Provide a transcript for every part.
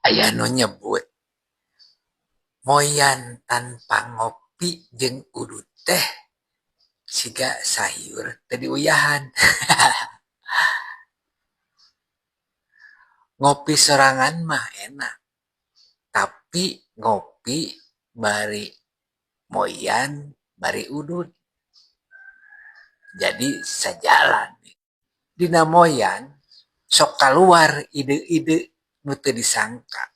aya nu nyebut moyan tanpa ngopi jeung udut teh siga sayur teu diuyahan. Ngopi sorangan mah enak, tapi ngopi bari moyan bari udut jadi sajalan. Dina moyan sok kaluar ide-ide nu teu disangka.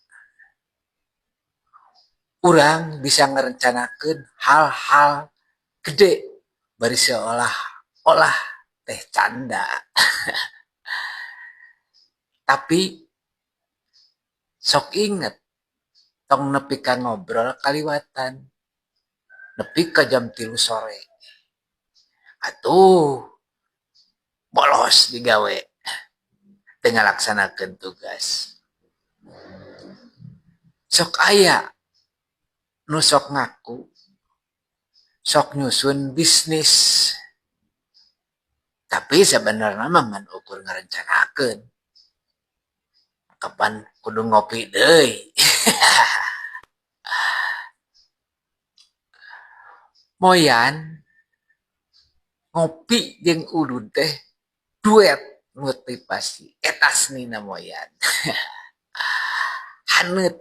Urang bisa ngerencanakeun hal-hal gede bari seolah-olah teh canda. Tapi sok inget tong nepi ka ngobrol kaliwatan, nepi ka jam 3 sore. Atuh bolos digawe teu ngalaksanakeun tugas. Sok aya nu sok ngaku sok nyusun bisnis, tapi sebenarnya mah mun ukur ngarencanakeun kapan kudu ngopi deui. Moyan ngopi jeung udud teh duet motivasi eta asnina moyan. Haneut